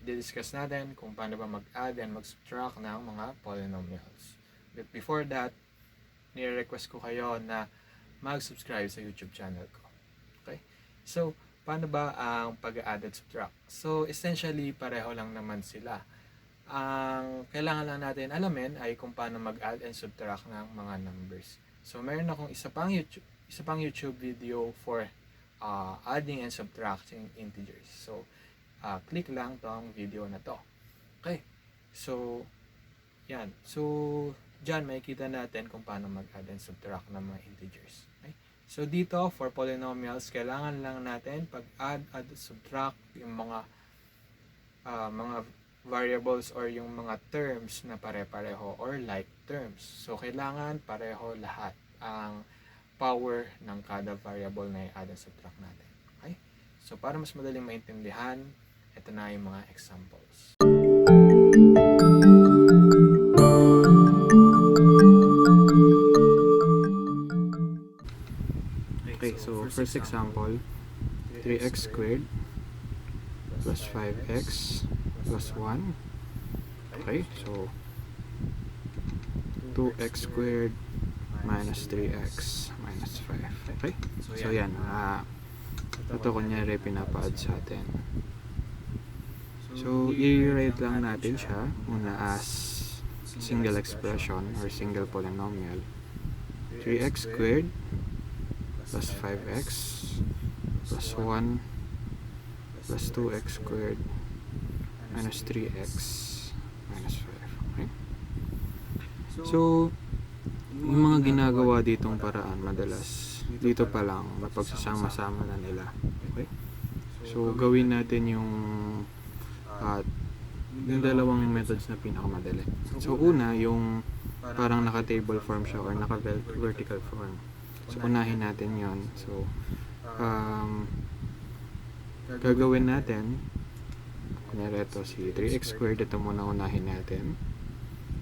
discuss natin kung paano ba mag-add and mag-subtract ng mga polynomials. But before that, nire-request ko kayo na mag-subscribe sa YouTube channel ko. Okay? So, paano ba ang pag-add at subtract? So, essentially, pareho lang naman sila. Ang kailangan lang natin alamin ay kung paano mag-add and subtract ng mga numbers. So, meron akong isa pang YouTube video for adding and subtracting integers. So, click lang tong video na to. Okay. So, yan. So, dyan makikita natin kung paano mag-add and subtract ng mga integers. Okay. So, dito for polynomials, kailangan lang natin pag-add at subtract yung mga variables or yung mga terms na pare-pareho or like terms. So, kailangan pareho lahat ang power ng kada variable na i-add and subtract natin. Okay? So, para mas madaling maintindihan, ito na yung mga examples. Okay, so first example, 3x squared plus 5x plus 1. Okay, so 2x squared minus 3x minus 5. Okay, so yan, ito kunyari pinapa-add sa atin. So i-rewrite lang natin siya muna as single expression or single polynomial. 3x squared plus 5x plus 1 plus 2x squared minus 3x minus 5. Okay? So, yung mga ginagawa ditong paraan madalas, dito pa lang mapagsasama-sama na nila. Okay? So, gawin natin yung dalawang methods na pinakamadali. So, una, yung parang naka-table form siya or naka-vertical form. So, unahin natin yon. So, gagawin natin, kunyari ito si 3x squared, ito muna unahin natin.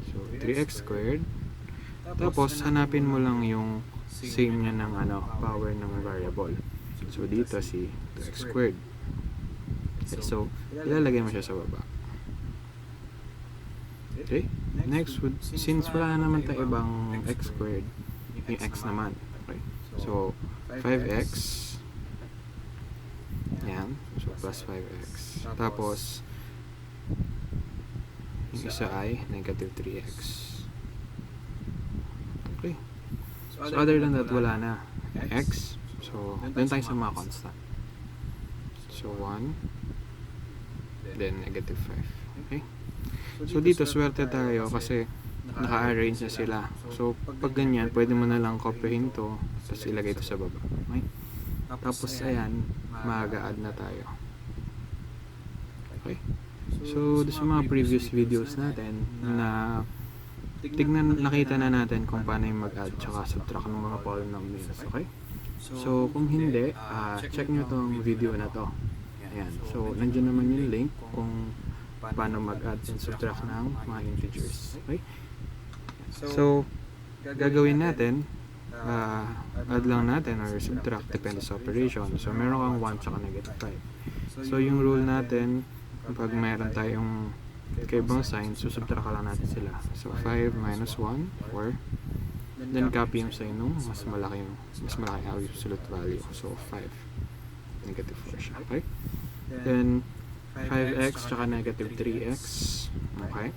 So, 3x squared. Tapos, hanapin mo lang yung same niya ng power ng variable. So, dito si 2x squared. Okay, so, ilalagay mo siya sa baba. Okay? Next, since wala naman tayong ibang x squared, yung x naman. Okay? So, 5x. Yan. So, plus 5x. Tapos, yung isa ay negative 3x. Okay. So, other than that, wala na. X. So, doon tayo sa mga constant. So, 1. Then, negative 5. Okay. So, dito, swerte tayo kasi naka-arrange na sila. So, pag ganyan, pwede mo na lang copyhin to tapos ilagay ito sa baba. Okay? Tapos, ayan, mag-a-add na tayo. Okay? So, sa mga previous videos natin na nakita na natin kung paano yung mag-add tsaka subtract ng mga polynomials. Okay? So, kung hindi, check nyo tong video na to. Ayan. So, nandiyan naman yung link kung paano mag-add and subtract ng mga integers. Okay? So, gagawin natin, add lang natin or subtract, depende sa operation. So, meron kang 1 tsaka negative 5. So, yung rule natin, pag meron tayong kaibang sign, so subtract lang natin sila. So, 5 minus 1, 4. Then, copy yung sign nung mas malaki absolute value. So, 5. Negative 4 siya. Okay? Then, 5x tsaka negative 3x. Okay?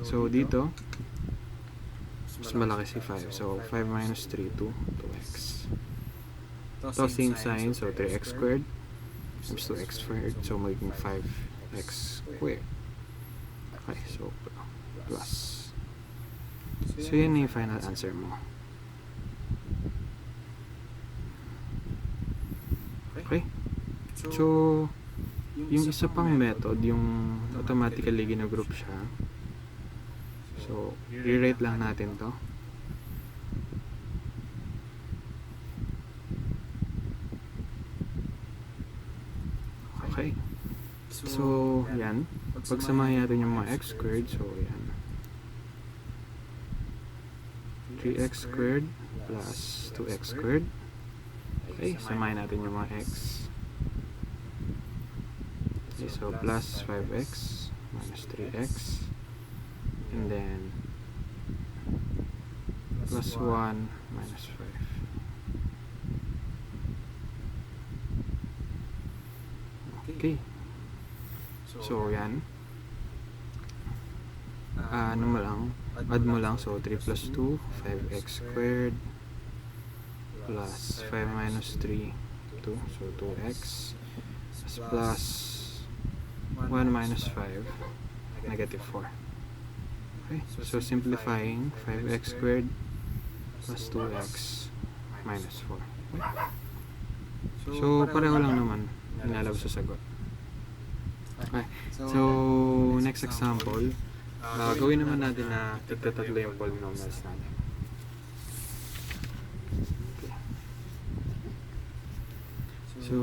So, dito, mas malaki si 5. So, 5 minus 3, 2x. Ito, same sign. So, 3x squared times 2x squared. So, magiging 5x squared. Okay, so, plus. So, yun na yung final answer mo. Okay? So, yung isa pang method, yung automatically ginagroup siya. So, rewrite lang natin to. Okay. So, yan. Pagsamahin natin yung mga x squared. So, yan. 3x squared plus 2x squared. Okay, samahin natin yung mga x. Okay, so plus 5x minus 3x, and then plus 1 minus 5. Okay. So, yan. Ano mo lang, add mo lang. So, 3 plus 2, 5x squared, plus 5 minus 3, 2. So, 2x, plus 1 minus 5, negative 4. Okay. So, simplifying, 5x squared, plus 2x, minus 4. Okay. So, pareho lang naman nilalabas sa sagot. Okay. So, next example, gawin naman natin na tigtatatlo yung polynomials natin. Okay. So,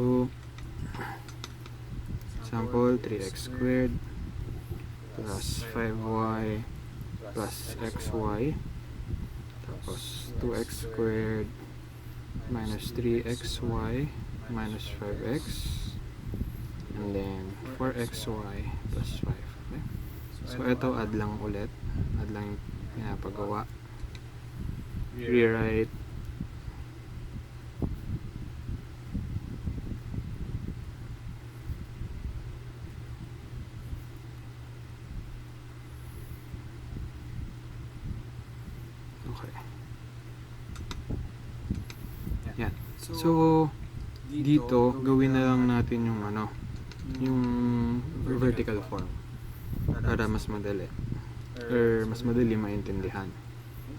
example, 3x squared plus 5y plus xy, tapos 2x squared minus 3xy minus 5x, and then 4xy plus 5. Okay? So, ito add lang ulit. Add lang yung pinapagawa. Rewrite. Okay. Yan. So, dito, gawin na lang natin yung yung vertical form para mas madali or mas madali maintindihan.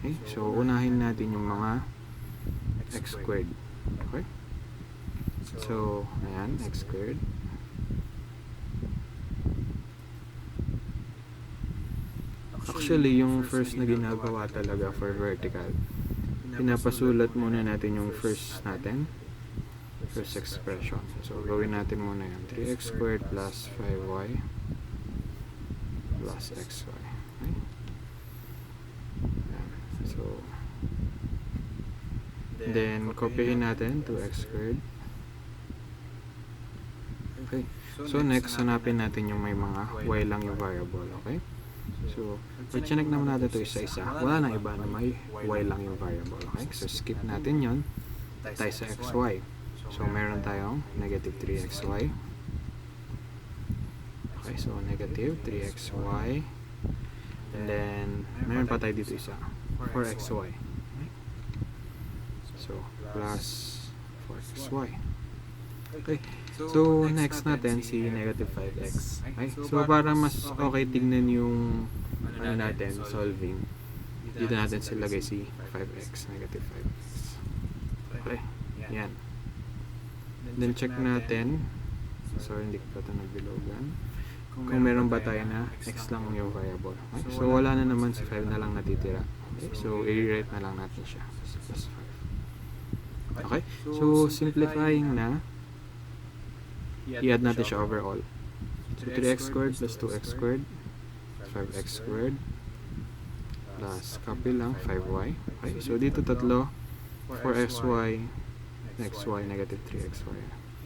Okay? So, unahin natin yung mga x squared. Okay? So, ayan, x squared. Actually, yung first na ginagawa talaga for vertical, pinapasulat muna natin yung first natin. First expression. So, gawin natin muna yan. 3x squared plus 5y plus xy. Okay? Yan. So, then, copyin natin 2x squared. Okay. So, next, hanapin natin yung may mga y lang yung variable. Okay? So, i-check naman natin ito isa-isa. Wala nang iba na may y lang yung variable. Okay? So, skip natin yon. Tayo sa xy. So, meron tayong negative 3xy. Okay, so negative 3xy. And then, meron pa tayo dito isa. 4xy. So, plus 4xy. Okay, so next natin si negative 5x. Okay, so para mas okay tignan yung natin, solving, dito natin silagay si 5x, negative 5x. Okay, yan. Then check natin. So, hindi ko pa ito nagbilogan. Kung meron ba tayo na x lang yung variable. Okay? So, wala na naman si 5 na lang natitira. Okay? So, i-rewrite na lang natin siya. Plus 5. Okay? So, simplifying na, i-add natin siya overall. So, 3x squared plus 2x squared, 5x squared, plus copy lang, 5y. Okay? So, dito tatlo, 4xy, xy, negative 3xy.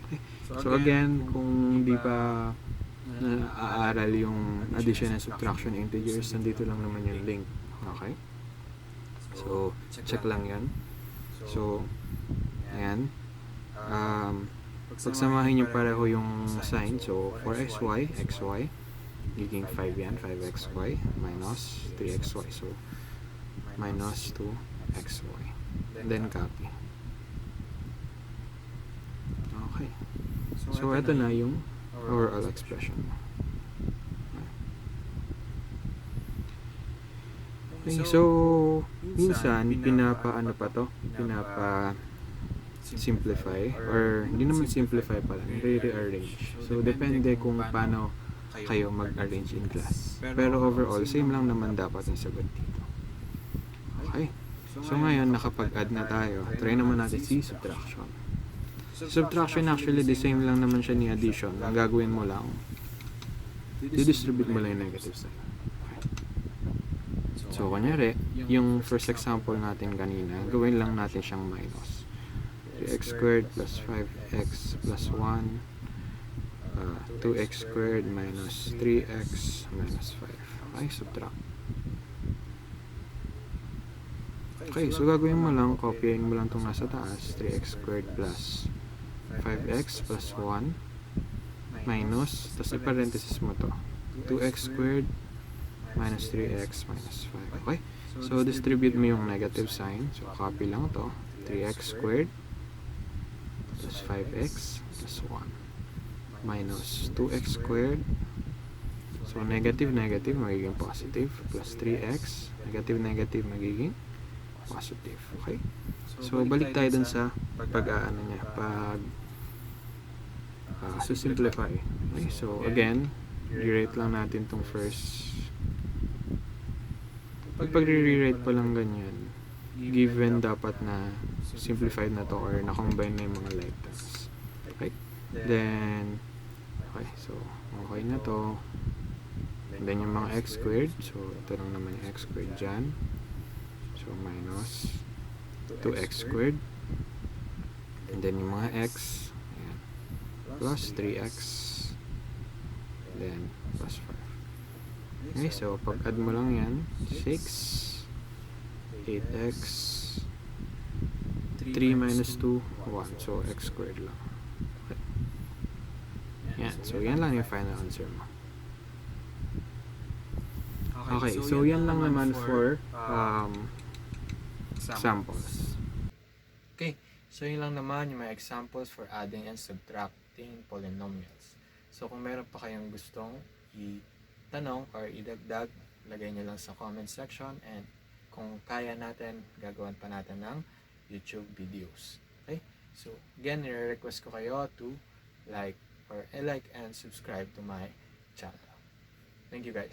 Okay. So again, kung di pa aaral yung addition and subtraction integers, nandito lang naman yung link. Okay? So, check lang yan. So, ayan. Pagsamahin nyo pareho yung sign. So, 4xy, xy, giging 5 yan, 5xy, minus 3xy. So, minus 2xy. Then, copy. Okay. So, ito na yung overall expression. Okay, so, minsan, pinapa-simplify, or hindi naman simplify pala, re-rearrange. So, depende kung paano kayo mag-arrange in class. Pero overall, same lang naman dapat yung sagot dito. Okay. So, ngayon, nakapag-add na tayo. Try naman natin si subtraction. Subtraction actually the same lang naman siya ni addition. Ang gagawin mo lang, didistribute mo lang yung negative sign. So, kunyari, yung first example natin kanina, gawin lang natin siyang minus. 3x squared plus 5x plus 1 2x squared minus 3x minus 5. Okay, subtract. Okay, so gagawin mo lang, copyain mo lang itong nasa taas, 3x squared plus 5x plus 1 minus, tapos i-parenthesis mo to, 2x squared minus 3x minus 5. Okay, so distribute mo yung negative sign, so copy lang to, 3x squared plus 5x plus 1 minus 2x squared, so negative negative magiging positive, plus 3x negative negative magiging positive. Okay, so balik tayo dun sa pag-aano niya, pag simplify. Okay, so again, i-rate lang natin tong first. Pag re-rate pa lang ganyan, given dapat na simplified na to or na-combine na yung mga like terms. Okay, then okay, so okay na to. And then yung mga x squared, so ito lang naman yung x squared dyan. So minus 2x squared, and then yung mga x, ayan, plus 3x, then plus 5. Okay, so pag add mo lang yan, 6, 8x, 3 minus 2, 1, so x squared lang. Okay. Yan, so yan lang yung final answer mo. Okay, so yan lang naman for examples. Okay, so yun lang naman yung mga examples for adding and subtracting polynomials. So kung meron pa kayong gustong itanong or idagdag, lagay nyo lang sa comment section, and kung kaya natin, gagawin pa natin ng YouTube videos. Okay, so again, nire-request ko kayo to like and subscribe to my channel. Thank you guys.